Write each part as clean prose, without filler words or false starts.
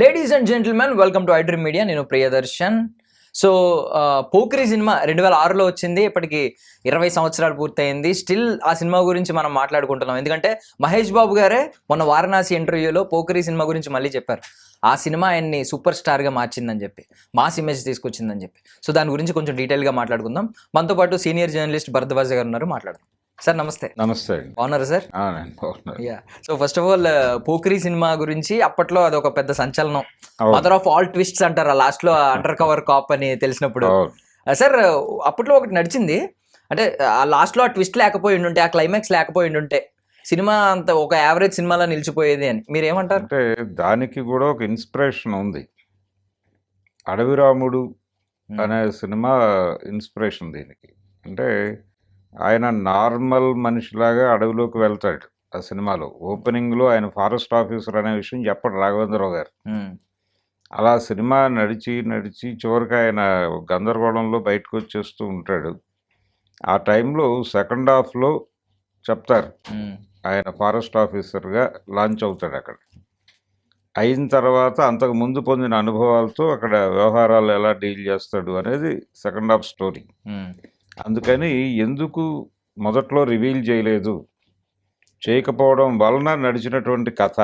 Ladies and gentlemen, welcome to iDream media. నేను Priyadarshan. So Pokiri cinema 2006లో వచ్చింది. ఇప్పటికి 20 సంవత్సరాలు పూర్తయింది. స్టిల్ ఆ సినిమా గురించి మనం మాట్లాడుకుంటున్నాం. ఎందుకంటే మహేష్ బాబు గారే మొన్న వారణాసి ఇంటర్వ్యూలో పోకిరి సినిమా గురించి మళ్ళీ చెప్పారు. ఆ సినిమా ఆయన్ని సూపర్ స్టార్గా మార్చిందని చెప్పి, మాస్ ఇమేజ్ తీసుకొచ్చిందని చెప్పి. సో దాని గురించి కొంచెం డీటెయిల్గా మాట్లాడుకుందాం. మనతో పాటు సీనియర్ జర్నలిస్ట్ భరద్వాజ్ గారు ఉన్నారు, మాట్లాడదాం. సార్ నమస్తే. నమస్తే అండి. బాగున్నారా సార్? బాగున్నాను. Yeah. So first of all Pokiri cinema గురించి అప్పట్లో అదొక పెద్ద సంచలనం. అవును. మదర్ ఆఫ్ ఆల్ ట్విస్ట్స్ అంటారు ఆ లాస్ట్ లో అండర్ కవర్ కాప్ అని తెలిసినప్పుడు. అవును. సార్ అప్పట్లో ఒకటి నడిచింది, అంటే ఆ లాస్ట్ లో ఆ ట్విస్ట్ లేకపోయి ఉండుంటే, ఆ క్లైమాక్స్ లేకపోయి ఉండుంటే సినిమా అంత ఒక యావరేజ్ సినిమాలో నిలిచిపోయేది అని మీరేమంటారు? అంటే దానికి కూడా ఒక ఇన్స్పిరేషన్ ఉంది. అడవి రాముడు అనే సినిమా ఇన్స్పిరేషన్ దీనికి. అంటే ఆయన నార్మల్ మనిషిలాగా అడవిలోకి వెళ్తాడు ఆ సినిమాలో. ఓపెనింగ్లో ఆయన ఫారెస్ట్ ఆఫీసర్ అనే విషయం చెప్పడు రాఘవేంద్రరావు గారు. అలా సినిమా నడిచి నడిచి చివరికి ఆయన గందరగోళంలో బయటకు వచ్చేస్తూ ఉంటాడు. ఆ టైంలో సెకండ్ హాఫ్లో చెప్తారు ఆయన ఫారెస్ట్ ఆఫీసర్గా లాంచ్ అవుతాడు. అక్కడ అయిన తర్వాత అంతకు ముందు పొందిన అనుభవాలతో అక్కడ వ్యవహారాలు ఎలా డీల్ చేస్తాడు అనేది సెకండ్ హాఫ్ స్టోరీ. అందుకని ఎందుకు మొదట్లో రివీల్ చేయకపోవడం వలన నడిచినటువంటి కథ,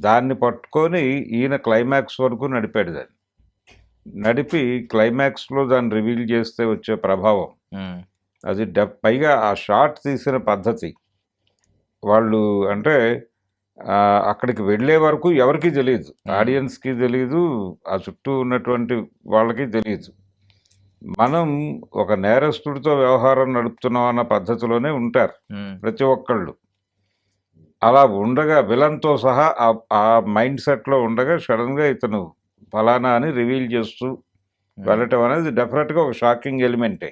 దాన్ని పట్టుకొని ఈయన క్లైమాక్స్ వరకు నడిపాడు. దాన్ని నడిపి క్లైమాక్స్లో దాన్ని రివీల్ చేస్తే వచ్చే ప్రభావం అది పైగా ఆ షాట్ తీసిన పద్ధతి, వాళ్ళు అంటే అక్కడికి వెళ్ళే వరకు ఎవరికి తెలియదు, ఆడియన్స్కి తెలియదు, ఆ చుట్టూ ఉన్నటువంటి వాళ్ళకి తెలియదు. మనం ఒక నేరస్తుడితో వ్యవహారం నడుపుతున్నాం అన్న పద్ధతిలోనే ఉంటారు ప్రతి ఒక్కళ్ళు. అలా ఉండగా విలన్తో సహా ఆ మైండ్ సెట్లో ఉండగా సడన్గా ఇతను ఫలానా అని రివీల్ చేస్తూ వెళ్ళటం అనేది డెఫినెట్గా ఒక షాకింగ్ ఎలిమెంటే.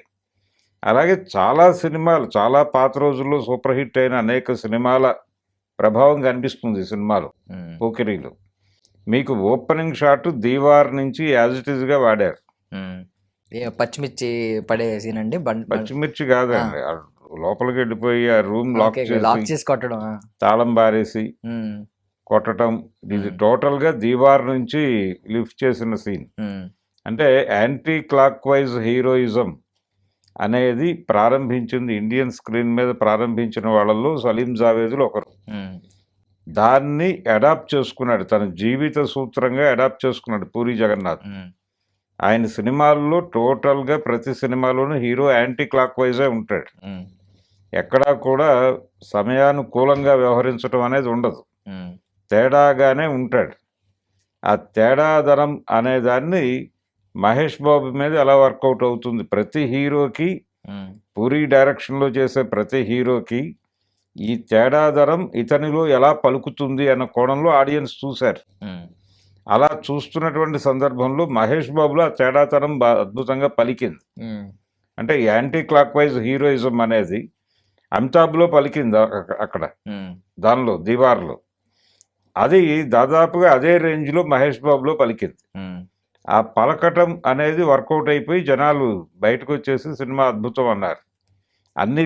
అలాగే చాలా సినిమాలు, చాలా పాత రోజుల్లో సూపర్ హిట్ అయిన అనేక సినిమాల ప్రభావం కనిపిస్తుంది ఈ సినిమాలో. పోకిరిలో మీకు ఓపెనింగ్ షాట్ దీవార్ నుంచి యాజ్ ఇట్ ఈజ్గా వాడారు. పచ్చిమిర్చి పడే సీన్ అండి. పచ్చిమిర్చి కాదండి, లోపలికి వెళ్ళిపోయి ఆ రూమ్ లాక్ చేసి కొట్టడం, తాళం బారేసి కొట్టడం, ఇది టోటల్గా దీవార్ నుంచి లిఫ్ట్ చేసిన సీన్. అంటే యాంటీ క్లాక్ వైజ్ హీరోయిజం అనేది ప్రారంభించింది, ఇండియన్ స్క్రీన్ మీద ప్రారంభించిన వాళ్ళల్లో సలీం జావేదులు ఒకరు. దాన్ని అడాప్ట్ చేసుకున్నాడు, తన జీవిత సూత్రంగా అడాప్ట్ చేసుకున్నాడు పూరి జగన్నాథ్. ఆయన సినిమాల్లో టోటల్గా ప్రతి సినిమాలోనూ హీరో యాంటీ క్లాక్ వైజే ఉంటాడు. ఎక్కడా కూడా సమయానుకూలంగా వ్యవహరించడం అనేది ఉండదు, తేడాగానే ఉంటాడు. ఆ తేడాదనం అనేదాన్ని మహేష్ బాబు మీద ఎలా వర్కౌట్ అవుతుంది, ప్రతి హీరోకి, పూరి డైరెక్షన్లో చేసే ప్రతి హీరోకి ఈ తేడాదనం ఇతనిలో ఎలా పలుకుతుంది అన్న కోణంలో ఆడియన్స్ చూశారు. అలా చూస్తున్నటువంటి సందర్భంలో మహేష్ బాబులో ఆ తేడాతనం అద్భుతంగా పలికింది. అంటే యాంటీ క్లాక్ వైజ్ హీరోయిజం అనేది అమితాబ్లో పలికింది అక్కడ, దానిలో దీవార్లో. అది దాదాపుగా అదే రేంజ్లో మహేష్ బాబులో పలికింది. ఆ పలకటం అనేది వర్కౌట్ అయిపోయి జనాలు బయటకు వచ్చేసి సినిమా అద్భుతం అన్నారు. అన్ని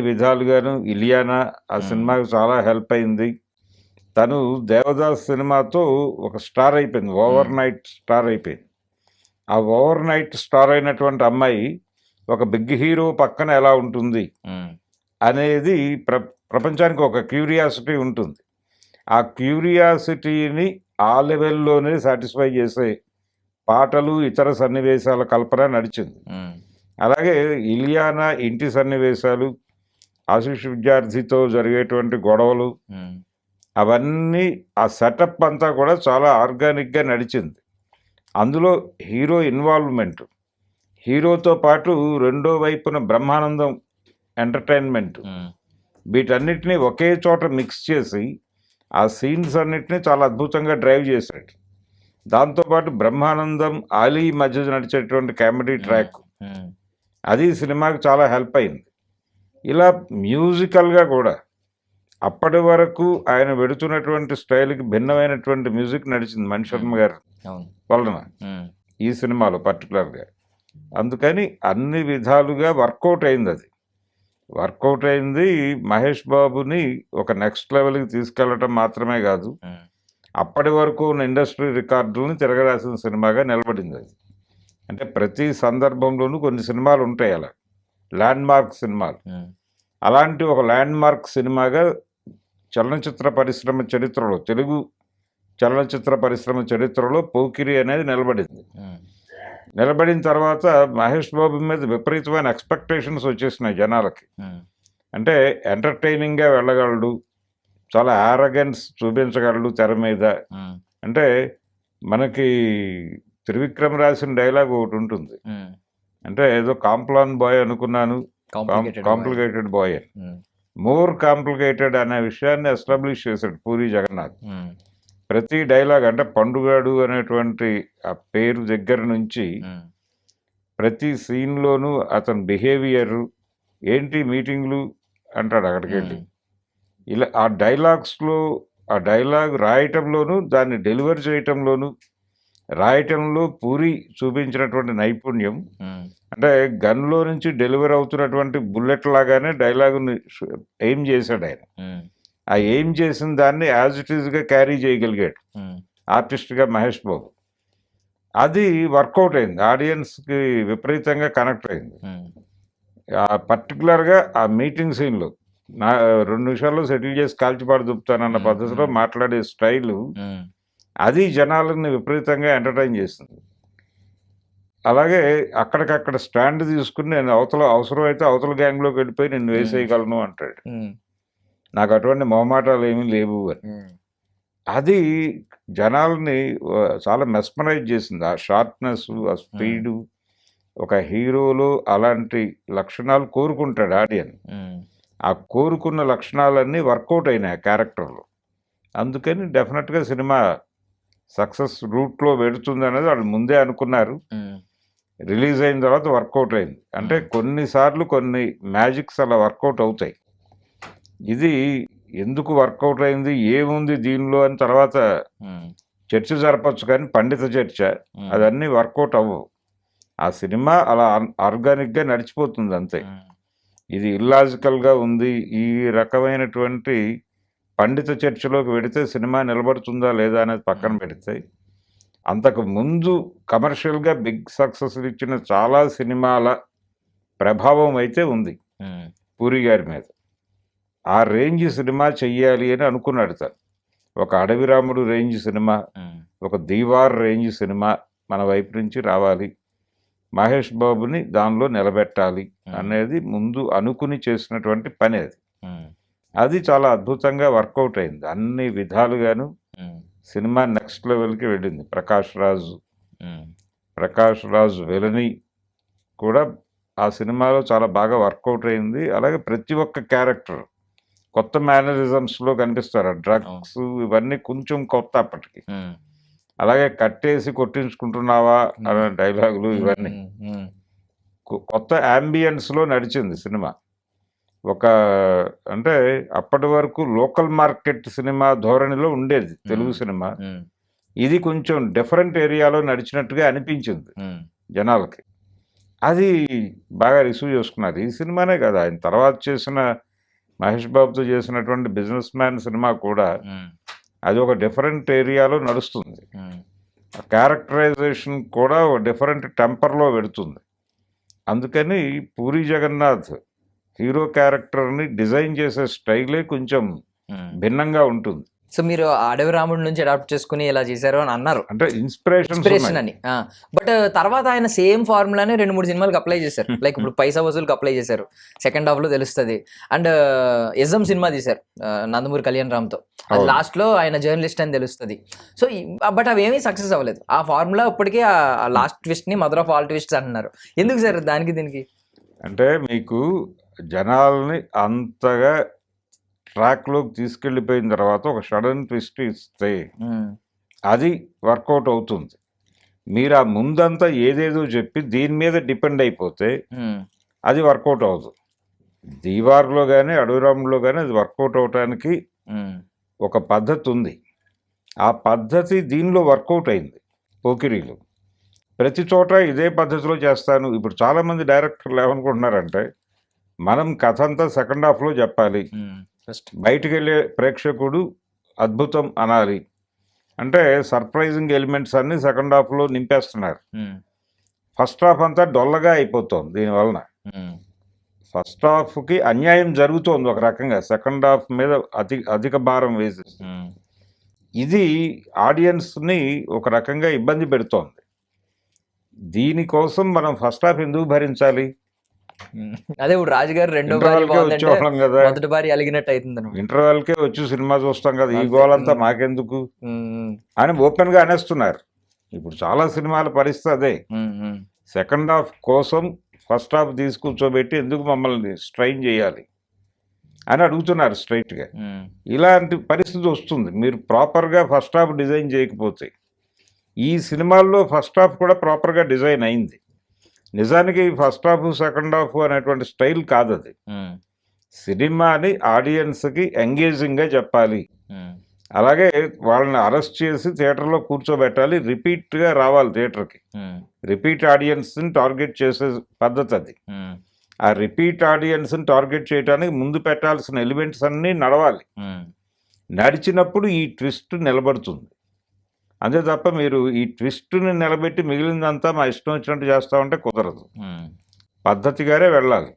విధాలుగాను ఇలియానా ఆ సినిమాకి చాలా హెల్ప్ అయింది. తను దేవదాస్ సినిమాతో ఒక స్టార్ అయిపోయింది, ఓవర్ నైట్ స్టార్ అయిపోయింది. ఆ ఓవర్ నైట్ స్టార్ అయినటువంటి అమ్మాయి ఒక బిగ్ హీరో పక్కన ఎలా ఉంటుంది అనేది ప్రపంచానికి ఒక క్యూరియాసిటీ ఉంటుంది. ఆ క్యూరియాసిటీని ఆ లెవెల్లోనే సాటిస్ఫై చేసే పాటలు, ఇతర సన్నివేశాల కల్పన నడిచింది. అలాగే ఇలియానా ఇంటి సన్నివేశాలు, ఆశిష్ విద్యార్థితో జరిగేటువంటి గొడవలు, అవన్నీ ఆ సెటప్ అంతా కూడా చాలా ఆర్గానిక్గా నడిచింది. అందులో హీరో ఇన్వాల్వ్మెంట్, హీరోతో పాటు రెండో వైపున బ్రహ్మానందం ఎంటర్టైన్మెంట్, వీటన్నిటినీ ఒకే చోట మిక్స్ చేసి ఆ సీన్స్ అన్నిటినీ చాలా అద్భుతంగా డ్రైవ్ చేశాడు. దాంతోపాటు బ్రహ్మానందం, ఆలీ మధ్య నడిచేటువంటి కామెడీ ట్రాక్, అది సినిమాకి చాలా హెల్ప్ అయింది. ఇలా మ్యూజికల్గా కూడా అప్పటి వరకు ఆయన వెడుతున్నటువంటి స్టైల్కి భిన్నమైనటువంటి మ్యూజిక్ నడిచింది మణిశర్మ గారు వలన ఈ సినిమాలో పర్టికులర్గా. అందుకని అన్ని విధాలుగా వర్కౌట్ అయింది. మహేష్ బాబుని ఒక నెక్స్ట్ లెవెల్కి తీసుకెళ్ళటం మాత్రమే కాదు, అప్పటి వరకు ఉన్న ఇండస్ట్రీ రికార్డులను తిరగరాసిన సినిమాగా నిలబడింది అది. అంటే ప్రతి సందర్భంలోనూ కొన్ని సినిమాలు ఉంటాయి అలా ల్యాండ్ మార్క్ సినిమాలు. అలాంటి ఒక ల్యాండ్ మార్క్ సినిమాగా చలనచిత్ర పరిశ్రమ చరిత్రలో, తెలుగు చలనచిత్ర పరిశ్రమ చరిత్రలో పోకిరి అనేది నిలబడింది. నిలబడిన తర్వాత మహేష్ బాబు మీద విపరీతమైన ఎక్స్పెక్టేషన్స్ వచ్చేసినాయి జనాలకి. అంటే ఎంటర్టైనింగ్గా వెళ్ళగలడు, చాలా ఆరగెన్స్ చూపించగలడు తెర మీద. అంటే మనకి త్రివిక్రమ్ రాసిన డైలాగ్ ఒకటి ఉంటుంది, అంటే ఏదో కాంప్లాన్ బాయ్ అనుకున్నాను, కాంప్లికేటెడ్ బాయ్ అని. మోర్ కాంప్లికేటెడ్ అనే విషయాన్ని ఎస్టాబ్లిష్ చేశాడు పూరి జగన్నాథ్. ప్రతి డైలాగ్ అంటే పండుగాడు అనేటువంటి ఆ పేరు దగ్గర నుంచి ప్రతి సీన్లోనూ అతని బిహేవియర్ ఏంటి, మీటింగ్లు అంటాడు అక్కడికి వెళ్ళి. ఇలా ఆ డైలాగ్స్లో, ఆ డైలాగ్ రాయటంలోనూ దాన్ని డెలివర్ చేయటంలోనూ, రాయటంలో పూరి చూపించినటువంటి నైపుణ్యం. అంటే గన్లో నుంచి డెలివర్ అవుతున్నటువంటి బుల్లెట్ లాగానే డైలాగుని ఎయిమ్ చేశాడు ఆయన. ఆ ఎయిమ్ చేసిన దాన్ని యాజ్ ఇట్ ఈస్గా క్యారీ చేయగలిగాడు ఆర్టిస్ట్గా మహేష్ బాబు. అది వర్కౌట్ అయింది, ఆడియన్స్కి విపరీతంగా కనెక్ట్ అయింది. పర్టికులర్గా ఆ మీటింగ్ సీన్లో 2 నిమిషాల్లో సెటిల్ చేసి కాల్చిపాడు దుప్పుతానన్న పద్ధతిలో మాట్లాడే స్టైలు, అది జనాలని విపరీతంగా ఎంటర్టైన్ చేస్తుంది. అలాగే అక్కడికక్కడ స్టాండ్ తీసుకుని నేను అవసరమైతే అవతల గ్యాంగ్లోకి వెళ్ళిపోయి నిన్ను వేసేయగలను అంటాడు. నాకు అటువంటి మొహమాటాలు ఏమీ లేవు అని. అది జనాల్ని చాలా మెస్మరైజ్ చేసింది. ఆ షార్ప్నెస్, ఆ స్పీడు, ఒక హీరోలో అలాంటి లక్షణాలు కోరుకుంటాడు ఆడియన్. ఆ కోరుకున్న లక్షణాలన్నీ వర్కౌట్ అయినాయి ఆ క్యారెక్టర్లో. అందుకని డెఫినెట్గా సినిమా సక్సెస్ రూట్లో వెడుతుంది అనేది వాళ్ళు ముందే అనుకున్నారు. రిలీజ్ అయిన తర్వాత వర్కౌట్ అయింది. అంటే కొన్నిసార్లు కొన్ని మ్యాజిక్స్ అలా వర్కౌట్ అవుతాయి. ఇది ఎందుకు వర్కౌట్ అయింది, ఏముంది దీనిలో అని తర్వాత చర్చ జరపచ్చు, కానీ పండిత చర్చ అదన్నీ వర్కౌట్ అవ్వవు. ఆ సినిమా అలా ఆర్గానిక్గా నడిచిపోతుంది అంతే. ఇది ఇల్లాజికల్గా ఉంది, ఈ రకమైనటువంటి పండిత చర్చలోకి వెడితే సినిమా నిలబడుతుందా లేదా అనేది పక్కన పెడితే, అంతకు ముందు కమర్షియల్గా బిగ్ సక్సెస్ ఇచ్చిన చాలా సినిమాల ప్రభావం అయితే ఉంది పూరి గారి మీద. ఆ రేంజ్ సినిమా చెయ్యాలి అని అనుకున్నాడు తను. ఒక అడవి రాముడు రేంజ్ సినిమా, ఒక దీవార్ రేంజ్ సినిమా మన వైపు నుంచి రావాలి, మహేష్ బాబుని దానిలో నిలబెట్టాలి అనేది ముందు అనుకుని చేసినటువంటి పని అది. అది చాలా అద్భుతంగా వర్కౌట్ అయింది అన్ని విధాలుగాను. సినిమా నెక్స్ట్ లెవెల్కి వెళ్ళింది. ప్రకాష్ రాజ్ వెలని కూడా ఆ సినిమాలో చాలా బాగా వర్కౌట్ అయింది. అలాగే ప్రతి ఒక్క క్యారెక్టర్ కొత్త మేనరిజమ్స్లో కనిపిస్తారు. డ్రగ్స్ ఇవన్నీ కొంచెం కొత్త అప్పటికి. అలాగే కట్టేసి కొట్టించుకుంటున్నావా అనే డైలాగులు ఇవన్నీ కొత్త యాంబియన్స్లో నడిచింది సినిమా. ఒక అంటే అప్పటి వరకు లోకల్ మార్కెట్ సినిమా ధోరణిలో ఉండేది తెలుగు సినిమా. ఇది కొంచెం డిఫరెంట్ ఏరియాలో నడిచినట్టుగా అనిపించింది జనాలకి. అది బాగా రిసీవ్ చేసుకున్నారు. ఈ సినిమానే కదా, ఆయన తర్వాత చేసిన మహేష్ బాబుతో చేసినటువంటి బిజినెస్ మ్యాన్ సినిమా కూడా అది ఒక డిఫరెంట్ ఏరియాలో నడుస్తుంది. క్యారెక్టరైజేషన్ కూడా ఒక డిఫరెంట్ టెంపర్లో పెడుతుంది. అందుకని పూరి జగన్నాథ్ హీరో క్యారెక్టర్ని డిజైన్ చేసే స్టైలే కొంచెం భిన్నంగా ఉంటుంది. సో మీరు అడవి రాముడి నుంచి అడాప్ట్ చేసుకుని ఇలా చేశారు అని అన్నారు, అంటే ఇన్స్పిరేషన్ అని. బట్ తర్వాత ఆయన సేమ్ ఫార్ములానే 2-3 సినిమాలకు అప్లై చేశారు. లైక్ ఇప్పుడు పైసా వసూలుకి అప్లై చేశారు, సెకండ్ హాఫ్ లో తెలుస్తుంది. అండ్ ఎజమ్ సినిమా తీశారు నందమూరి కళ్యాణ్ రామ్తో, అది లాస్ట్ లో ఆయన జర్నలిస్ట్ అని తెలుస్తుంది. సో బట్ అవి ఏమీ సక్సెస్ అవ్వలేదు. ఆ ఫార్ములా ఇప్పటికీ ఆ లాస్ట్ ట్విస్ట్ ని మదర్ ఆఫ్ ఆల్ ట్విస్ట్స్ అంటున్నారు. ఎందుకు సార్ దానికి దీనికి? అంటే మీకు జనాల్ని అంతగా ట్రాక్లోకి తీసుకెళ్ళిపోయిన తర్వాత ఒక సడన్ ట్విస్ట్ ఇస్తే అది వర్కౌట్ అవుతుంది. మీరు ఆ ముందంతా ఏదేదో చెప్పి దీని మీద డిపెండ్ అయిపోతే అది వర్కౌట్ అవ్వదు. దీవార్లో కానీ అడవిరాములో కానీ అది వర్కౌట్ అవటానికి ఒక పద్ధతి ఉంది. ఆ పద్ధతి దీనిలో వర్కౌట్ అయింది పోకిరీలో. ప్రతి చోట ఇదే పద్ధతిలో చేస్తాను. ఇప్పుడు చాలామంది డైరెక్టర్లు ఏమనుకుంటున్నారంటే, మనం కథ అంతా సెకండ్ హాఫ్లో చెప్పాలి, బయటికి వెళ్ళే ప్రేక్షకుడు అద్భుతం అనాలి, అంటే సర్ప్రైజింగ్ ఎలిమెంట్స్ అన్ని సెకండ్ హాఫ్లో నింపేస్తున్నారు. ఉమ్, ఫస్ట్ హాఫ్ అంతా డొల్లగా అయిపోతుంది దీనివలన. ఉమ్, ఫస్ట్ హాఫ్కి అన్యాయం జరుగుతోంది ఒక రకంగా, సెకండ్ హాఫ్ మీద అధిక భారం వేసి. ఉమ్, ఇది ఆడియన్స్ని ఒక రకంగా ఇబ్బంది పెడుతోంది. దీనికోసం మనం ఫస్ట్ హాఫ్ ఎందుకు భరించాలి? ఉమ్. అదే ఇప్పుడు రాజుగారు రెండో భార్య ఇంటర్వెల్కే బాగుందంటే వచ్చేవాళ్ళం కదా, మొదటి భార్య అలిగినట్టు అవుతుంది అనమాట. ఇంటర్వెల్కే వచ్చి సినిమా చూస్తాం కదా, ఈ అంతే. గోలంతా మాకెందుకు అని ఓపెన్గా అనేస్తున్నారు. ఇప్పుడు చాలా సినిమాల పరిస్థితి అదే. సెకండ్ హాఫ్ కోసం ఫస్ట్ హాఫ్ తీసుకూర్చోబెట్టి ఎందుకు మమ్మల్ని స్ట్రైన్ చేయాలి అని అడుగుతున్నారు స్ట్రైట్గా. ఇలాంటి పరిస్థితి వస్తుంది మీరు ప్రాపర్గా ఫస్ట్ హాఫ్ డిజైన్ చేయకపోతే. ఈ సినిమాల్లో ఫస్ట్ హాఫ్ కూడా ప్రాపర్గా డిజైన్ అయింది. నిజానికి ఫస్ట్ హాఫ్ సెకండ్ హాఫ్ అనేటువంటి స్టైల్ కాదు అది. సినిమాని ఆడియన్స్కి ఎంగేజింగ్గా చెప్పాలి, అలాగే వాళ్ళని అరెస్ట్ చేసి థియేటర్లో కూర్చోబెట్టాలి, రిపీట్గా రావాలి థియేటర్కి, రిపీట్ ఆడియన్స్ని టార్గెట్ చేసే పద్ధతి అది. ఆ రిపీట్ ఆడియన్స్ని టార్గెట్ చేయడానికి ముందు పెట్టాల్సిన ఎలిమెంట్స్ అన్నీ నడవాలి. నడిచినప్పుడు ఈ ట్విస్ట్ నిలబడుతుంది. అంతే తప్ప మీరు ఈ ట్విస్ట్ని నిలబెట్టి మిగిలిందంతా మా ఇష్టం వచ్చినట్టు చేస్తామంటే కుదరదు. పద్ధతిగానే వెళ్ళాలి.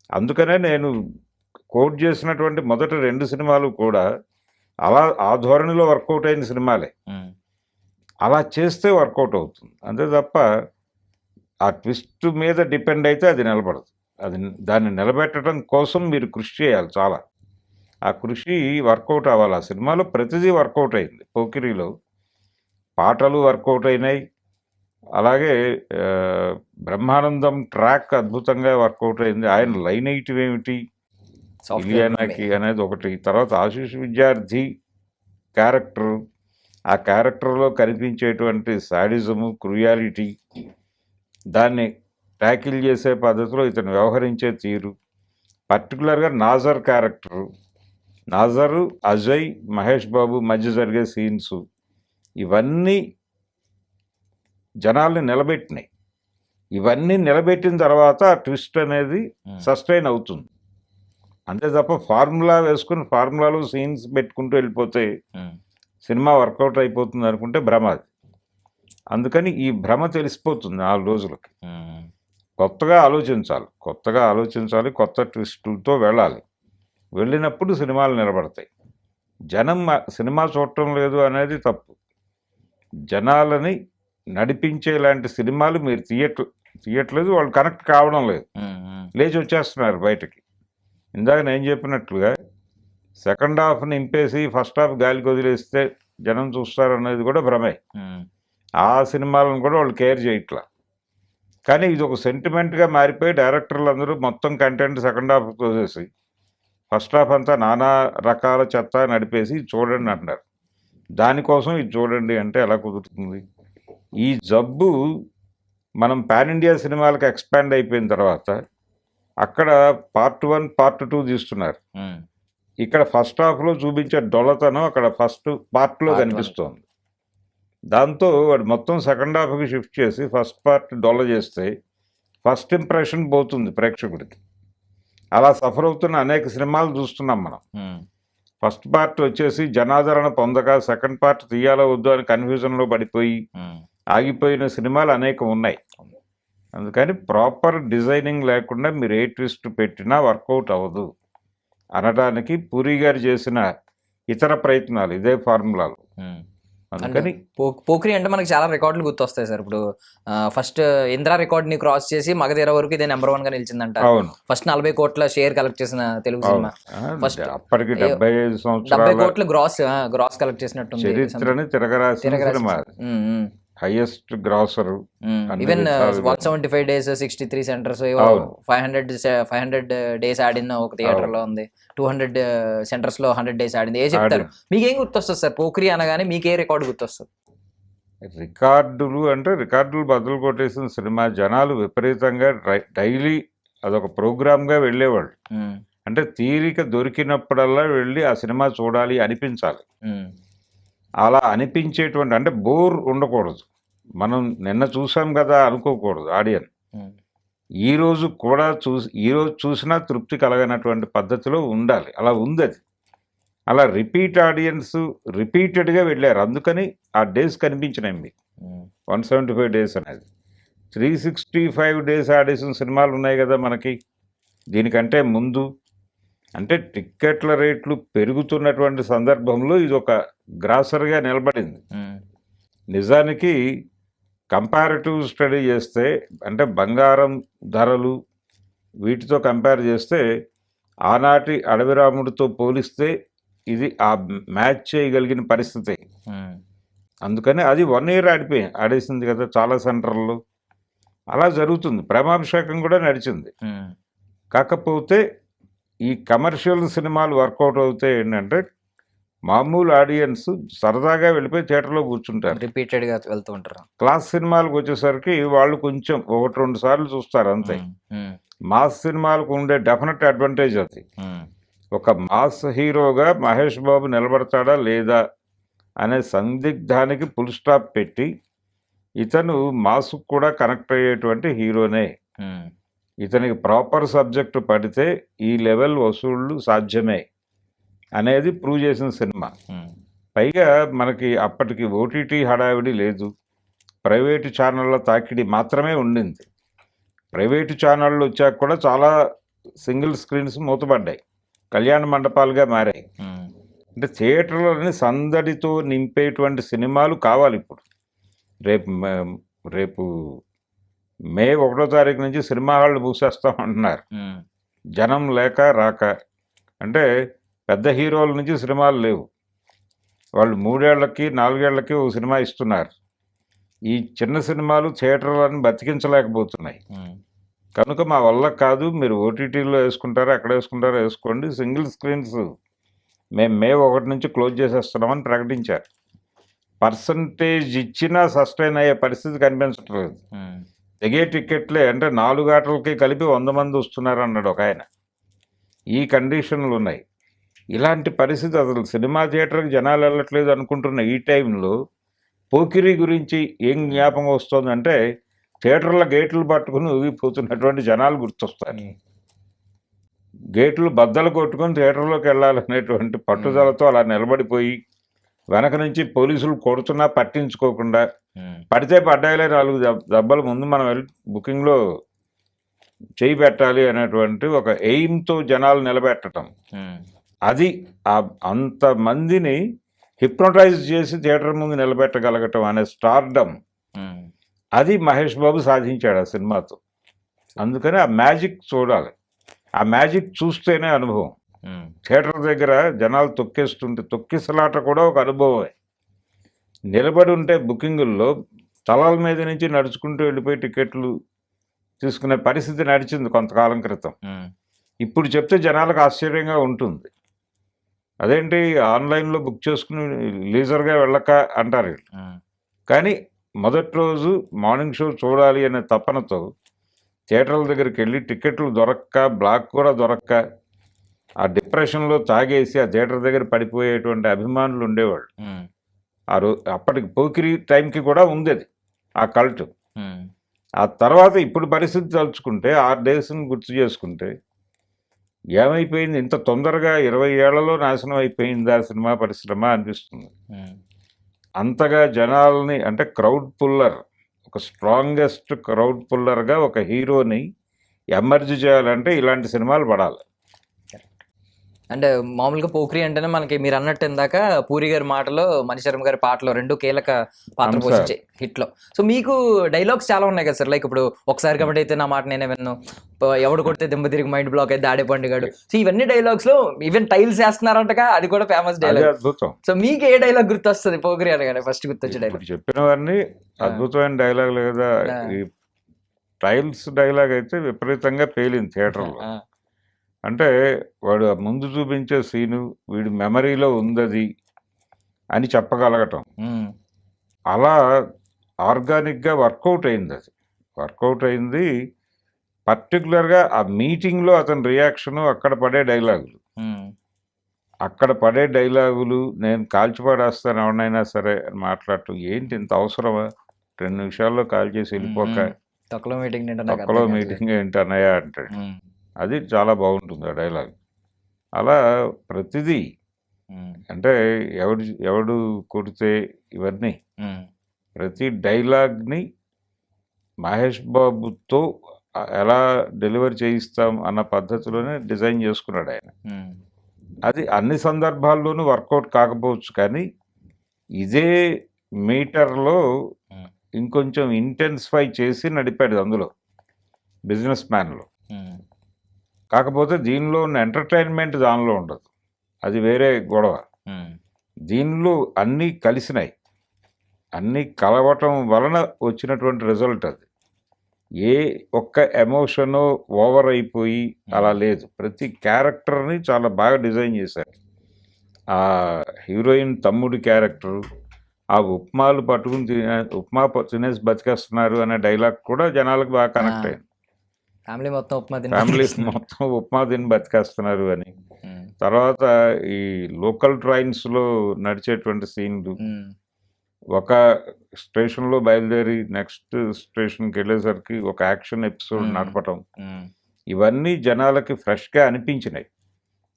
అందుకనే నేను కోట్ చేసినటువంటి మొదటి 2 సినిమాలు కూడా అలా ఆ ధోరణిలో వర్కౌట్ అయిన సినిమాలే. అలా చేస్తే వర్కౌట్ అవుతుంది. అంతే తప్ప ఆ ట్విస్ట్ మీద డిపెండ్ అయితే అది నిలబడదు. దాన్ని నిలబెట్టడం కోసం మీరు కృషి చేయాలి చాలా. ఆ కృషి వర్కౌట్ అవ్వాలి. ఆ సినిమాలో ప్రతిదీ వర్కౌట్ అయింది. పోకిరిలో పాటలు వర్కౌట్ అయినాయి, అలాగే బ్రహ్మానందం ట్రాక్ అద్భుతంగా వర్కౌట్ అయింది. ఆయన లైన్ వేయటం ఏమిటి ఇలియానాకి అనేది ఒకటి. తర్వాత ఆశీష్ విద్యార్థి క్యారెక్టరు, ఆ క్యారెక్టర్లో కనిపించేటువంటి సాడిజము, క్రూయాలిటీ, దాన్ని ట్యాకిల్ చేసే పద్ధతిలో ఇతను వ్యవహరించే తీరు, పర్టికులర్గా నాజర్ క్యారెక్టరు, నాజరు, అజయ్, మహేష్ బాబు మధ్య జరిగే సీన్స్, ఇవన్నీ జనాల్ని నిలబెట్టినాయి. ఇవన్నీ నిలబెట్టిన తర్వాత ఆ ట్విస్ట్ అనేది సస్టైన్ అవుతుంది. అంతే తప్ప ఫార్ములా వేసుకుని ఫార్ములాలో సీన్స్ పెట్టుకుంటూ వెళ్ళిపోతే సినిమా వర్కౌట్ అయిపోతుంది అనుకుంటే భ్రమ అది. అందుకని ఈ భ్రమ తెలిసిపోతుంది 4 రోజులకి. కొత్తగా ఆలోచించాలి, కొత్త ట్విస్టులతో వెళ్ళాలి. వెళ్ళినప్పుడు సినిమాలు నిలబడతాయి. జనం సినిమా చూడటం లేదు అనేది తప్పు. జనాలని నడిపించేలాంటి సినిమాలు మీరు తీయట్లేదు, వాళ్ళు కనెక్ట్ కావడం లేదు, లేచి వచ్చేస్తున్నారు బయటకి. ఇందాక నేను చెప్పినట్లుగా సెకండ్ హాఫ్ నింపేసి ఫస్ట్ హాఫ్ గాలికి వదిలేస్తే జనం చూస్తారు అనేది కూడా భ్రమే. ఆ సినిమాలను కూడా వాళ్ళు కేర్ చేయట్లా. కానీ ఇది ఒక సెంటిమెంట్గా మారిపోయి డైరెక్టర్లు అందరూ మొత్తం కంటెంట్ సెకండ్ హాఫ్ తోసేసి ఫస్ట్ హాఫ్ అంతా నానా రకాల చెత్త నడిపేసి చూడండి అంటున్నారు. దానికోసం ఇది చూడండి అంటే ఎలా కుదురుతుంది? ఈ జబ్బు మనం పాన్ ఇండియా సినిమాలకు ఎక్స్పాండ్ అయిపోయిన తర్వాత అక్కడ పార్ట్ 1, పార్ట్ 2 తీస్తున్నారు. ఇక్కడ ఫస్ట్ హాఫ్లో చూపించే డొల్లతనం అక్కడ ఫస్ట్ పార్ట్లో కనిపిస్తోంది. దాంతో వాడు మొత్తం సెకండ్ హాఫ్కి షిఫ్ట్ చేసి ఫస్ట్ పార్ట్ డొల్ల చేస్తే ఫస్ట్ ఇంప్రెషన్ పోతుంది ప్రేక్షకుడికి. అలా సఫర్ అవుతున్న అనేక సినిమాలు చూస్తున్నాం మనం. ఫస్ట్ పార్ట్ వచ్చేసి జనాదరణ పొందక సెకండ్ పార్ట్ తీయాలో వద్దు అని కన్ఫ్యూజన్లో పడిపోయి ఆగిపోయిన సినిమాలు అనేకం ఉన్నాయి. అందుకని ప్రాపర్ డిజైనింగ్ లేకుండా మీరు ఏ ట్విస్ట్ పెట్టినా వర్కౌట్ అవ్వదు అనడానికి పూరి గారు చేసిన ఇతర ప్రయత్నాలు ఇదే ఫార్ములాలు. అందుకని పోఖ్రి అంటే మనకి చాలా రికార్డులు గుర్తొస్తాయి సార్. ఇప్పుడు ఫస్ట్ ఇంద్రా రికార్డ్ ని క్రాస్ చేసి మగధీర వరకు ఇదే నెంబర్ 1 గా నిలిచిందంట. ఫస్ట్ 40 కోట్ల షేర్ కలెక్ట్ చేసిన తెలుగు సినిమా. ఫస్ట్ అప్పటికి 70 కోట్ల గ్రాస్ కలెక్ట్ చేసినట్టు చరిత్రని తిరగరాసిన సినిమా, highest grosser. Even 175 days 63 centres, 500 days ఆడిన ఒక థియేటర్ లో ఉంది, 200 సెంటర్స్ లో 100 days ఆడింది. ఏ చెప్తారు? మీకేం గుర్తొస్తుంది సార్ పోఖ్రి అనగానే? మీకే రికార్డు గుర్తొస్తుంది? రికార్డులు అంటే రికార్డులు బదులు కొట్టేసిన సినిమా. జనాలు విపరీతంగా డైలీ అదొక ప్రోగ్రామ్గా వెళ్ళేవాళ్ళు. అంటే తీరిక దొరికినప్పుడల్లా వెళ్ళి ఆ సినిమా చూడాలి అనిపించాలి. అలా అనిపించేటువంటి, అంటే బోర్ ఉండకూడదు. మనం నిన్న చూసాం కదా అనుకోకూడదు ఆడియన్. ఈరోజు చూసినా తృప్తి కలగనటువంటి పద్ధతిలో ఉండాలి. అలా ఉంది అది. అలా రిపీట్ ఆడియన్స్ రిపీటెడ్గా వెళ్ళారు, అందుకని ఆ డేస్ కనిపించినాయి మీకు. 175 డేస్ అనేది 365 డేస్ ఆడేసిన సినిమాలు ఉన్నాయి కదా మనకి దీనికంటే ముందు. అంటే టిక్కెట్ల రేట్లు పెరుగుతున్నటువంటి సందర్భంలో ఇది ఒక గ్రాసర్గా నిలబడింది. నిజానికి కంపారిటివ్ స్టడీ చేస్తే, అంటే బంగారం ధరలు వీటితో కంపేర్ చేస్తే ఆనాటి అడవిరాముడితో పోలిస్తే ఇది ఆ మ్యాచ్ చేయగలిగిన పరిస్థితి. అందుకని అది 1 ఇయర్ ఆడేసింది కదా చాలా సెంటర్లు. అలా జరుగుతుంది. ప్రేమాభిషేకం కూడా నడిచింది. కాకపోతే ఈ కమర్షియల్ సినిమాలు వర్కౌట్ అవుతాయి ఏంటంటే మామూలు ఆడియన్స్ సరదాగా వెళ్ళిపోయి థియేటర్లో కూర్చుంటారు, రిపీటెడ్గా వెళ్తూ ఉంటారు. క్లాస్ సినిమాలకు వచ్చేసరికి వాళ్ళు కొంచెం 1-2 సార్లు చూస్తారు అంతే. మాస్ సినిమాలకు ఉండే డెఫినెట్ అడ్వాంటేజ్ అది. ఒక మాస్ హీరోగా మహేష్ బాబు నిలబడతాడా లేదా అనే సందిగ్ధానికి ఫుల్ స్టాప్ పెట్టి ఇతను మాస్కు కూడా కనెక్ట్ అయ్యేటువంటి హీరోనే, ఇతనికి ప్రాపర్ సబ్జెక్టు పడితే ఈ లెవెల్ వసూళ్ళు సాధ్యమే అనేది ప్రూవ్ చేసిన సినిమా. పైగా మనకి అప్పటికి ఓటీటీ హడావిడి లేదు, ప్రైవేటు ఛానళ్ళ తాకిడి మాత్రమే ఉండింది. ప్రైవేటు ఛానళ్ళు వచ్చాక కూడా చాలా సింగిల్ స్క్రీన్స్ మూతపడ్డాయి, కళ్యాణ మండపాలుగా మారాయి. అంటే థియేటర్లని సందడితో నింపేటువంటి సినిమాలు కావాలి ఇప్పుడు. రేపు మే 1వ తారీఖు నుంచి సినిమా హాళ్ళు మూసేస్తామంటున్నారు, జనం లేక రాక. అంటే పెద్ద హీరోల నుంచి సినిమాలు లేవు, వాళ్ళు 3 ఏళ్లకి 4 ఏళ్లకి ఒక సినిమా ఇస్తున్నారు. ఈ చిన్న సినిమాలు థియేటర్లను బతికించలేకపోతున్నాయి. కనుక మా వల్ల కాదు, మీరు ఓటీటీలో వేసుకుంటారా ఎక్కడ వేసుకుంటారో వేసుకోండి, సింగిల్ స్క్రీన్స్ మేము మే 1 నుంచి క్లోజ్ చేసేస్తున్నామని ప్రకటించారు. పర్సంటేజ్ ఇచ్చినా సస్టైన్ అయ్యే పరిస్థితి కనిపించట్లేదు. తెగే టికెట్లే అంటే 4 ఆటలకి కలిపి 100 మంది వస్తున్నారు అన్నాడు ఒక ఆయన. ఈ కండిషన్లు ఉన్నాయి. ఇలాంటి పరిస్థితి, అసలు సినిమా థియేటర్కి జనాలు వెళ్ళట్లేదు అనుకుంటున్న ఈ టైంలో పోకిరి గురించి ఏం జ్ఞాపకం వస్తుందంటే థియేటర్ల గేట్లు పట్టుకుని ఊగిపోతున్నటువంటి జనాలు గుర్తొస్తారు. గేట్లు బద్దలు కొట్టుకొని థియేటర్లోకి వెళ్ళాలనేటువంటి పట్టుదలతో అలా నిలబడిపోయి వెనక నుంచి పోలీసులు కొడుతున్నా పట్టించుకోకుండా, పడితే పడ్డాయిలే 4 దెబ్బలు ముందు మనం వెళ్ళి బుకింగ్లో చేయి పెట్టాలి అనేటువంటి ఒక ఎయిమ్తో జనాలు నిలబెట్టడం, అది అంతమందిని హిప్నోటైజ్ చేసి థియేటర్ ముందు నిలబెట్టగలగటం అనే స్టార్డమ్, అది మహేష్ బాబు సాధించాడు ఆ సినిమాతో. అందుకని ఆ మ్యాజిక్ చూడాలి, ఆ మ్యాజిక్ చూస్తేనే అనుభవం. థియేటర్ దగ్గర జనాలు తొక్కిసలాట కూడా ఒక అనుభవమే. నిలబడి ఉంటే బుకింగుల్లో తలాల మీద నుంచి నడుచుకుంటూ వెళ్ళిపోయి టికెట్లు తీసుకునే పరిస్థితి నడిచింది కొంతకాలం క్రితం. ఇప్పుడు చెప్తే జనాలకు ఆశ్చర్యంగా ఉంటుంది, అదేంటి ఆన్లైన్లో బుక్ చేసుకుని లీజర్గా వెళ్ళక అంటారు. కానీ మొదటి రోజు మార్నింగ్ షో చూడాలి అనే తపనతో థియేటర్ల దగ్గరికి వెళ్ళి టికెట్లు దొరక్క, బ్లాక్ కూడా దొరక్క, ఆ డిప్రెషన్లో తాగేసి ఆ థియేటర్ దగ్గర పడిపోయేటువంటి అభిమానులు ఉండేవాళ్ళు. అప్పటికి పోకిరి టైంకి కూడా ఉంది అది ఆ కల్ట్. ఆ తర్వాత ఇప్పుడు పరిస్థితి తలుచుకుంటే 6 డేస్ని గుర్తు చేసుకుంటే ఏమైపోయింది, ఇంత తొందరగా 20 ఏళ్లలో నాశనం అయిపోయింది ఆ సినిమా పరిశ్రమ అనిపిస్తుంది. అంతగా జనాల్ని, అంటే క్రౌడ్ పుల్లర్, ఒక స్ట్రాంగెస్ట్ క్రౌడ్ పుల్లర్గా ఒక హీరోని ఎమర్జ్ చేయాలంటే ఇలాంటి సినిమాలు పడాలి. అంటే మామూలుగా పోక్రి అంటేనే మనకి మీరు అన్నట్టు ఇందాక పూరి గారి మాటలో మణిశర్మ గారి పాటలో 2 కీలక పాత్ర పోషించే హిట్లో. సో మీకు డైలాగ్స్ చాలా ఉన్నాయి కదా సార్, లైక్ ఇప్పుడు ఒకసారి కాబట్టి అయితే నా మాట నేనే విన్ను, ఎవడు కొడితే దెబ్బ తిరిగి మైండ్ బ్లాక్ అయితే ఆడే పండుగాడు. సో ఇవన్నీ డైలాగ్స్ లో ఈవెన్ టైల్స్ వేస్తున్నారంటగా, అది కూడా ఫేమస్ డైలాగ్. అద్భుతం. సో మీకు ఏ డైలాగ్ గుర్తొస్తుంది పోక్రి అనగానే ఫస్ట్ గుర్తొచ్చే డైలాగ్? చెప్పినవన్నీ అద్భుతమైన డైలాగులు కదా. ఈ టైల్స్ డైలాగ్ అయితే విపరీతంగా పేలింది థియేటర్లో. అంటే వాడు ముందు చూపించే సీను వీడి మెమరీలో ఉందది అని చెప్పగలగటం, అలా ఆర్గానిక్గా వర్కౌట్ అయింది. అది వర్కౌట్ అయింది. పర్టికులర్గా ఆ మీటింగ్లో అతని రియాక్షను, అక్కడ పడే డైలాగులు నేను కాల్చిపడేస్తాను ఎవరినైనా సరే అని మాట్లాడటం. ఏంటి ఇంత అవసరమా, 2 నిమిషాల్లో కాల్ చేసి వెళ్ళిపోక, తక్కువ మీటింగ్ ఏంటన్నయ్యా అంటాడు. అది చాలా బాగుంటుంది ఆ డైలాగ్. అలా ప్రతిదీ అంటే ఎవడు కొడితే ఇవన్నీ ప్రతి డైలాగ్ని మహేష్ బాబుతో ఎలా డెలివరీ చేయిస్తాం అన్న పద్ధతిలోనే డిజైన్ చేసుకున్నాడు ఆయన. అది అన్ని సందర్భాల్లోనూ వర్కౌట్ కాకపోవచ్చు, కానీ ఇదే మీటర్లో ఇంకొంచెం ఇంటెన్సిఫై చేసి నడిపాడు అందులో బిజినెస్ మ్యాన్లో. కాకపోతే దీనిలో ఉన్న ఎంటర్టైన్మెంట్ దానిలో ఉండదు, అది వేరే గొడవ. దీనిలో అన్నీ కలిసినాయి, అన్నీ కలవటం వలన వచ్చినటువంటి రిజల్ట్ అది. ఏ ఒక్క ఎమోషను ఓవర్ అయిపోయి అలా లేదు. ప్రతి క్యారెక్టర్ని చాలా బాగా డిజైన్ చేశారు. ఆ హీరోయిన్ తమ్ముడి క్యారెక్టరు, ఆ ఉప్మాలు పట్టుకుని ఉప్మా తినేసి బతికేస్తున్నారు అనే డైలాగ్ కూడా జనాలకు బాగా కనెక్ట్ అయింది. ఫ్యామిలీ మొత్తం ఉప్మా తిని బతికేస్తున్నారు అని. తర్వాత ఈ లోకల్ ట్రైన్స్లో నడిచేటువంటి సీన్లు, ఒక స్టేషన్లో బయలుదేరి నెక్స్ట్ స్టేషన్కి వెళ్ళేసరికి ఒక యాక్షన్ ఎపిసోడ్ నడపటం, ఇవన్నీ జనాలకి ఫ్రెష్గా అనిపించినాయి.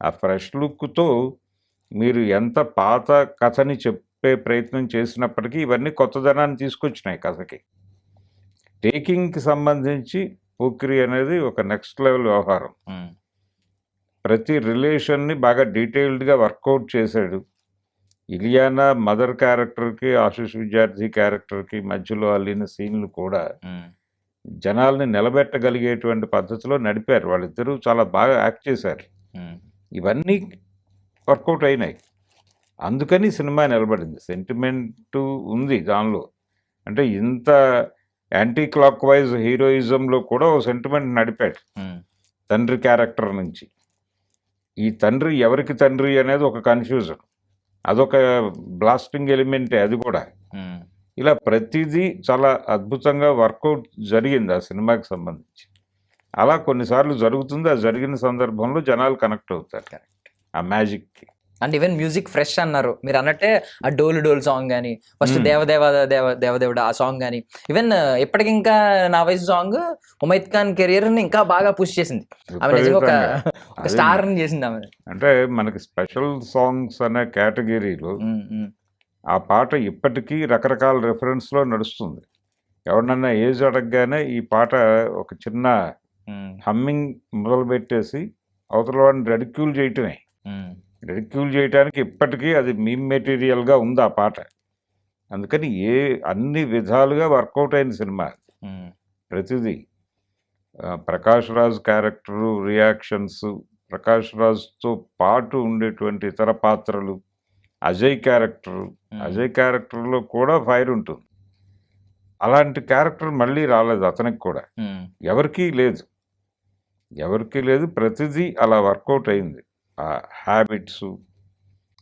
ఆ ఫ్రెష్ లుక్తో మీరు ఎంత పాత కథని చెప్పే ప్రయత్నం చేసినప్పటికీ ఇవన్నీ కొత్తదనాన్ని తీసుకొచ్చినాయి కథకి. టేకింగ్కి సంబంధించి పోకిరి అనేది ఒక నెక్స్ట్ లెవెల్ వ్యవహారం. ప్రతి రిలేషన్ని బాగా డీటెయిల్డ్గా వర్కౌట్ చేశాడు. ఇలియానా మదర్ క్యారెక్టర్కి, ఆశీష్ విద్యార్థి క్యారెక్టర్కి మధ్యలో అల్లిన సీన్లు కూడా జనాల్ని నిలబెట్టగలిగేటువంటి పద్ధతిలో నడిపారు. వాళ్ళిద్దరూ చాలా బాగా యాక్ట్ చేశారు. ఇవన్నీ వర్కౌట్ అయినాయి, అందుకని సినిమా నిలబడింది. సెంటిమెంటు ఉంది దానిలో. అంటే ఇంత యాంటీ క్లాక్ వైజ్ హీరోయిజంలో కూడా ఓ సెంటిమెంట్ నడిపాడు తండ్రి క్యారెక్టర్ నుంచి. ఈ తండ్రి ఎవరికి తండ్రి అనేది ఒక కన్ఫ్యూజన్, అదొక బ్లాస్టింగ్ ఎలిమెంటే అది కూడా. ఇలా ప్రతిదీ చాలా అద్భుతంగా వర్కౌట్ జరిగింది ఆ సినిమాకి సంబంధించి. అలా కొన్నిసార్లు జరుగుతుంది, ఆ జరిగిన సందర్భంలో జనాలు కనెక్ట్ అవుతారు ఆ మ్యాజిక్కి. అండ్ ఈవెన్ మ్యూజిక్ ఫ్రెష్ అన్నారు మీరు అన్నట్టే. ఆ డోల్ సాంగ్ కానీ, ఫస్ట్ దేవదేవుడు ఆ సాంగ్ కానీ, ఈవెన్ ఇప్పటికింకా నా వయసు సాంగ్ ఉమైద్ ఖాన్ కెరియర్ ని ఇంకా బాగా పుష్ చేసింది. ఆమె నిజంగా ఒక స్టార్ ని చేసింది ఆమె. అంటే మనకి స్పెషల్ సాంగ్స్ అనే కేటగిరీలో ఆ పాట ఇప్పటికీ రకరకాల రెఫరెన్స్లో నడుస్తుంది. ఎవరినన్నా ఏజ్ అడగగానే ఈ పాట ఒక చిన్న హమ్మింగ్ మొదలు పెట్టేసి అవతల వాడిని రెడిక్యూల్ చేయటమే. రెడిక్యూల్ చేయడానికి ఇప్పటికీ అది మీమ్ మెటీరియల్గా ఉంది ఆ పాట. అందుకని అన్ని విధాలుగా వర్కౌట్ అయిన సినిమా ప్రతిదీ. ప్రకాష్ రాజ్ క్యారెక్టరు, రియాక్షన్స్, ప్రకాష్ రాజ్తో పాటు ఉండేటువంటి ఇతర పాత్రలు, అజయ్ క్యారెక్టర్లో కూడా ఫైర్ ఉంటుంది. అలాంటి క్యారెక్టర్ మళ్ళీ రాలేదు అతనికి కూడా, ఎవరికీ లేదు. ప్రతిదీ అలా వర్కౌట్ అయింది. ఆ హ్యాబిట్స్,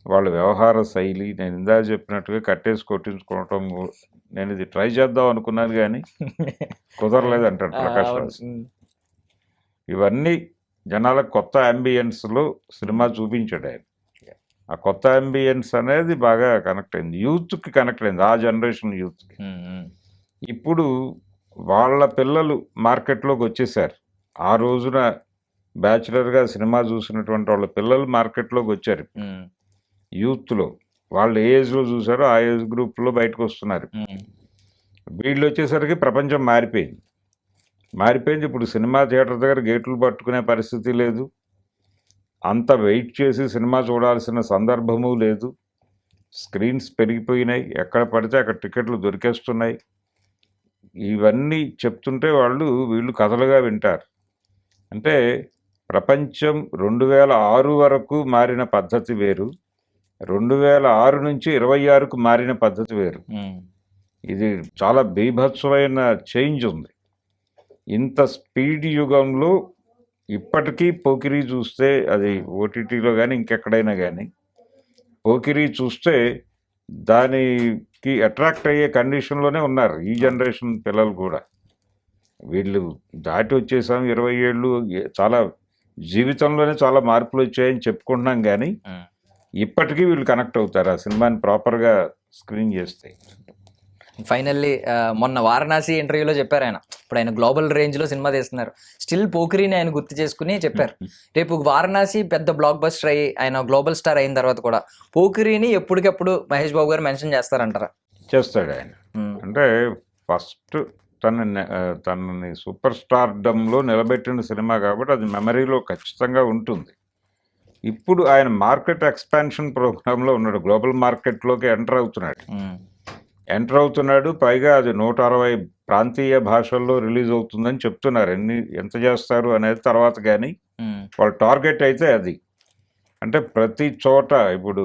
వాళ్ళ వ్యవహార శైలి, నేను ఇందాక చెప్పినట్టుగా కట్టేసి కొట్టించుకోవటం, నేను ఇది ట్రై చేద్దాం అనుకున్నాను కానీ కుదరలేదు అంటాడు ప్రకాష్ రాజ్. ఇవన్నీ జనాలకు కొత్త అంబియన్స్లో సినిమా చూపించాడు ఆయన. ఆ కొత్త అంబియన్స్ అనేది బాగా కనెక్ట్ అయింది, యూత్కి కనెక్ట్ అయింది, ఆ జనరేషన్ యూత్కి. ఇప్పుడు వాళ్ళ పిల్లలు మార్కెట్లోకి వచ్చేసారు. ఆ రోజున బ్యాచులర్గా సినిమా చూసినటువంటి వాళ్ళ పిల్లలు మార్కెట్లోకి వచ్చారు. యూత్లో వాళ్ళు ఏ ఏజ్లో చూసారో ఆ ఏజ్ గ్రూప్లో బయటకు వస్తున్నారు. వీళ్ళు వచ్చేసరికి ప్రపంచం మారిపోయింది. ఇప్పుడు సినిమా థియేటర్ దగ్గర గేట్లు పట్టుకునే పరిస్థితి లేదు, అంత వెయిట్ చేసి సినిమా చూడాల్సిన సందర్భము లేదు. స్క్రీన్స్ పెరిగిపోయినాయి, ఎక్కడ పడితే అక్కడ టికెట్లు దొరికేస్తున్నాయి. ఇవన్నీ చెప్తుంటే వీళ్ళు కథలుగా వింటారు. అంటే ప్రపంచం 2006 వరకు మారిన పద్ధతి వేరు, 2006 నుంచి 26కు మారిన పద్ధతి వేరు. ఇది చాలా బీభత్సమైన చేంజ్ ఉంది. ఇంత స్పీడ్ యుగంలో ఇప్పటికీ పోకిరీ చూస్తే, అది ఓటీటీలో కానీ ఇంకెక్కడైనా కానీ పోకిరీ చూస్తే దానికి అట్రాక్ట్ అయ్యే కండిషన్లోనే ఉన్నారు ఈ జనరేషన్ పిల్లలు కూడా. వీళ్ళు దాటి వచ్చేసాం 20 ఏళ్ళు, చాలా జీవితంలోనే చాలా మార్పులు వచ్చాయని చెప్పుకుంటున్నాం, కానీ ఇప్పటికీ వీళ్ళు కనెక్ట్ అవుతారు ఆ సినిమాని ప్రాపర్గా స్క్రీన్ చేస్తే. ఫైనల్లీ మొన్న వారణాసి ఇంటర్వ్యూలో చెప్పారు ఆయన, ఇప్పుడు ఆయన గ్లోబల్ రేంజ్లో సినిమా తీస్తున్నారు, స్టిల్ పోకిరిని ఆయన గుర్తు చేసుకుని చెప్పారు, రేపు వారణాసి పెద్ద బ్లాక్ బస్టర్ అయ్యి ఆయన గ్లోబల్ స్టార్ అయిన తర్వాత కూడా పోకిరిని ఎప్పటికప్పుడు మహేష్ బాబు గారు మెన్షన్ చేస్తారంటారా? చేస్తాడు ఆయన. అంటే ఫస్ట్ తనని సూపర్ స్టార్డంలో నిలబెట్టిన సినిమా కాబట్టి అది మెమరీలో ఖచ్చితంగా ఉంటుంది. ఇప్పుడు ఆయన మార్కెట్ ఎక్స్పాన్షన్ ప్రోగ్రాంలో ఉన్నాడు, గ్లోబల్ మార్కెట్లోకి ఎంటర్ అవుతున్నాడు. పైగా అది 160 ప్రాంతీయ భాషల్లో రిలీజ్ అవుతుందని చెప్తున్నారు. ఎంత చేస్తారు అనేది తర్వాత, కానీ వాళ్ళ టార్గెట్ అయితే అది. అంటే ప్రతి చోట ఇప్పుడు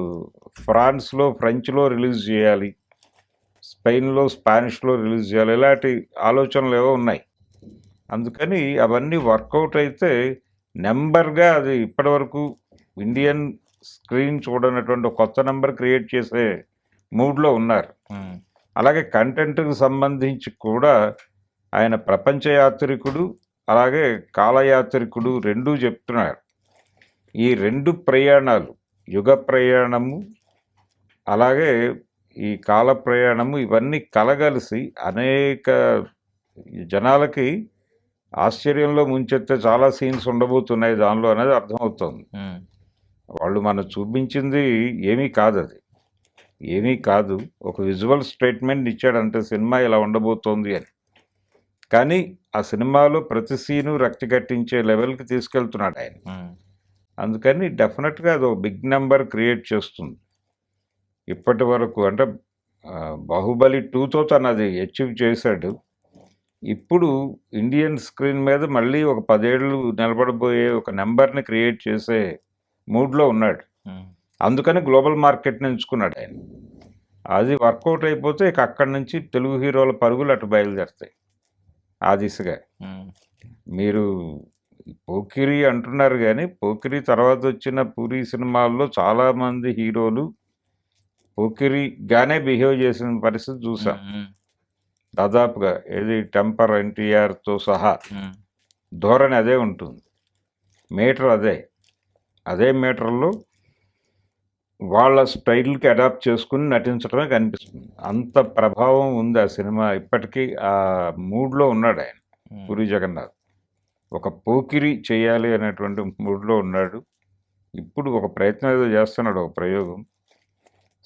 ఫ్రాన్స్లో ఫ్రెంచ్లో రిలీజ్ చేయాలి, స్పెయిన్లో స్పానిష్లో రిలీజ్ చేయాలి, ఇలాంటి ఆలోచనలు ఏవో ఉన్నాయి. అందుకని అవన్నీ వర్కౌట్ అయితే నెంబర్గా అది ఇప్పటివరకు ఇండియన్ స్క్రీన్ చూడనటువంటి కొత్త నెంబర్ క్రియేట్ చేసే మూడ్లో ఉన్నారు. అలాగే కంటెంట్కి సంబంధించి కూడా ఆయన ప్రపంచ యాత్రికుడు అలాగే కాలయాత్రికుడు రెండూ చెప్తున్నారు. ఈ రెండు ప్రయాణాలు, యుగ ప్రయాణము అలాగే ఈ కాల ప్రయాణము, ఇవన్నీ కలగలిసి అనేక జనాలకి ఆశ్చర్యంలో ముంచెత్తే చాలా సీన్స్ ఉండబోతున్నాయి దానిలో అనేది అర్థమవుతుంది. వాళ్ళు మనకు చూపించింది ఏమీ కాదు, ఒక విజువల్ స్టేట్మెంట్ ఇచ్చాడంటే సినిమా ఇలా ఉండబోతోంది అని. కానీ ఆ సినిమాలో ప్రతి సీను రక్తి కట్టించే లెవెల్కి తీసుకెళ్తున్నాడు ఆయన. అందుకని డెఫినెట్గా అది ఒక బిగ్ నెంబర్ క్రియేట్ చేస్తుంది. ఇప్పటి వరకు అంటే బాహుబలి 2తో తను అది అచీవ్ చేశాడు. ఇప్పుడు ఇండియన్ స్క్రీన్ మీద మళ్ళీ ఒక 10 ఏళ్ళు నిలబడబోయే ఒక నెంబర్ని క్రియేట్ చేసే మూడ్లో ఉన్నాడు. అందుకని గ్లోబల్ మార్కెట్ని ఎంచుకున్నాడు ఆయన. అది వర్కౌట్ అయిపోతే ఇక అక్కడి నుంచి తెలుగు హీరోల పరుగులు అటు బయలుదేరుతాయి ఆ దిశగా. మీరు పోకిరి అంటున్నారు కానీ పోకిరి తర్వాత వచ్చిన పూరి సినిమాల్లో చాలామంది హీరోలు పోకిరిగానే బిహేవ్ చేసిన పరిస్థితి చూసాం దాదాపుగా. ఏది టెంపర్ ఎన్టీఆర్తో సహా ధోరణి అదే ఉంటుంది, మీటర్ అదే మీటర్లో వాళ్ళ స్టైల్కి అడాప్ట్ చేసుకుని నటించడమే కనిపిస్తుంది. అంత ప్రభావం ఉంది ఆ సినిమా. ఇప్పటికీ ఆ మూడ్లో ఉన్నాడు ఆయన, పూరి జగన్నాథ్. ఒక పోకిరి చేయాలి అనేటువంటి మూడ్లో ఉన్నాడు. ఇప్పుడు ఒక ప్రయత్నం ఏదో చేస్తున్నాడు, ఒక ప్రయోగం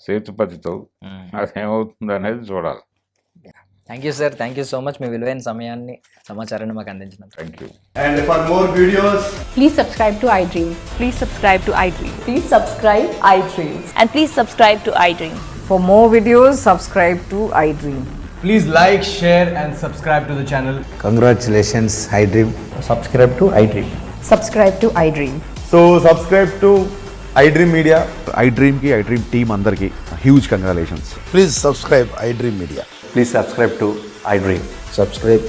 సేతుపతితో. అదేమవుతుంది అనేది చూడాలి. Thank you sir, thank you so much మీ విలువైన సమయాన్ని సమాచారాన్ని మాకు అందించినందుకు. Thank you. And for more videos, Please subscribe to iDream. Please subscribe to iDream. Please subscribe iDream. And please subscribe to iDream. For more videos, subscribe to iDream. please like, share and subscribe to the channel. Congratulations, iDream. subscribe to iDream. Subscribe to iDream. So subscribe to iDream Media. iDream ki iDream team andarki huge congratulations. Please subscribe iDream Media. Please subscribe to iDream. Subscribe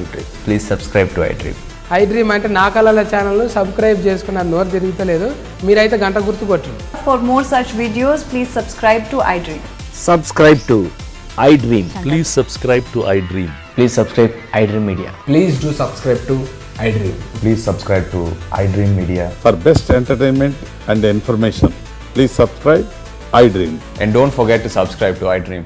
iDream. Please subscribe to iDream. iDream అంటే నా కళల channel subscribe చేసుకున్న నోరు తిరుగుతలేదు, మీరైతే గంట గుర్తు కొట్టండి. For more such videos, please subscribe to iDream. Subscribe to iDream. Please subscribe to iDream. Please subscribe iDream Media. Please do subscribe to iDream. Please subscribe to iDream Media. For best entertainment and information, please subscribe iDream. And don't forget to subscribe to iDream.